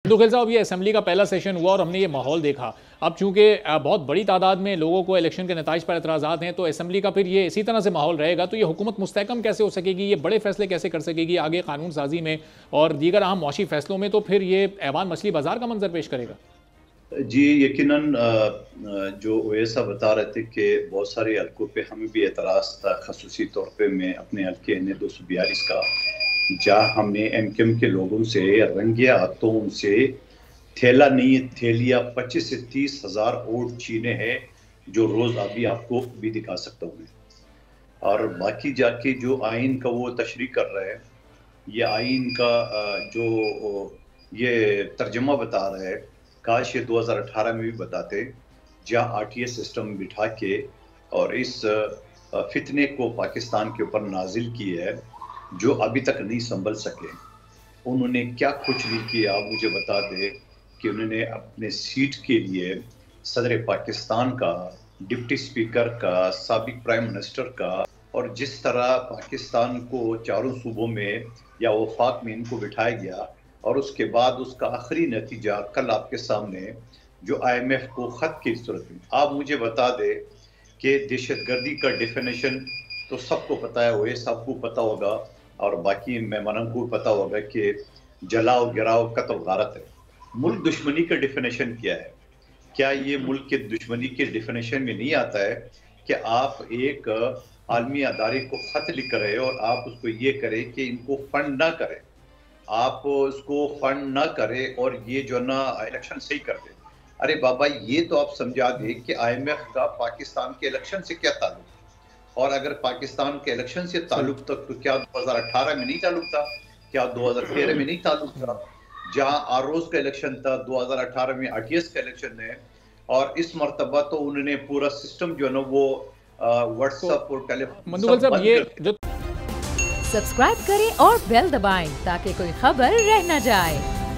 मंदुखेल साहब, ये असेंबली का पहला सेशन हुआ और हमने ये माहौल देखा। अब चूंकि बहुत बड़ी तादाद में लोगों को इलेक्शन के नताइज पर एतराज़ात हैं, तो असेंबली का फिर ये इसी तरह से माहौल रहेगा तो ये हुकूमत मुस्तहकम कैसे हो सकेगी, ये बड़े फैसले कैसे कर सकेगी आगे कानून साजी में और दीगर अहम मुआशी फैसलों में, तो फिर ये ऐवान मछली बाजार का मंजर पेश करेगा? जी यकीनन जो ओवैस साहब बता रहे थे कि बहुत सारे हल्कों पे हमें भी एतराज़ था, खसूसी तौर पे मैं अपने हल्के NA-242 का, जहाँ हमने MKM के लोगों से रंगे हाथों उनसे थैला नहीं थैलियाँ 25 से 30 हज़ार वोट छीने हैं, जो रोज़ अभी आपको भी दिखा सकता हूँ मैं। और बाकी जाके जो आइन का वो तशरीह कर रहे हैं, ये आइन का जो ये तर्जमा बता रहे हैं, काश ये 2018 में भी बताते, जहाँ RTS सिस्टम बिठा के और इस फितने को पाकिस्तान के ऊपर नाजिल की है, जो अभी तक नहीं संभल सके। उन्होंने क्या कुछ नहीं किया, आप मुझे बता दे कि उन्होंने अपने सीट के लिए सदर पाकिस्तान का, डिप्टी स्पीकर का, साबिक प्राइम मिनिस्टर का, और जिस तरह पाकिस्तान को चारों सूबों में या वफाक में इनको बिठाया गया, और उसके बाद उसका आखिरी नतीजा कल आपके सामने जो IMF को ख़त की सूरत में। आप मुझे बता दे कि दहशतगर्दी का डेफिनेशन तो सबको पता है, वो सबको पता होगा और बाकी मेहमानों को पता होगा कि जलाओ गिराओ कत्ल गारत है। मुल्क दुश्मनी का डेफिनेशन क्या है? क्या ये मुल्क के दुश्मनी के डेफिनेशन में नहीं आता है कि आप एक आलमी अदारे को ख़त लिख रहे हो और आप उसको ये करें कि इनको फंड ना करें, आप उसको फंड ना करें और ये जो ना इलेक्शन सही कर दे। अरे बाबा, ये तो आप समझा दे कि IMF का पाकिस्तान के इलेक्शन से क्या ताल्लुक, और अगर पाकिस्तान के इलेक्शन से ताल्लुक तक तो क्या 2018 में नहीं ताल्लुक था, क्या 2013 में नहीं ताल्लुक था, जहां आरोज का इलेक्शन था, 2018 में RTS का इलेक्शन है, और इस मर्तबा तो उन्होंने पूरा सिस्टम जो है ना वो व्हाट्सएप और टेलीफोन सब सब्सक्राइब करें और बेल दबाएं ताकि कोई खबर रह न जाए।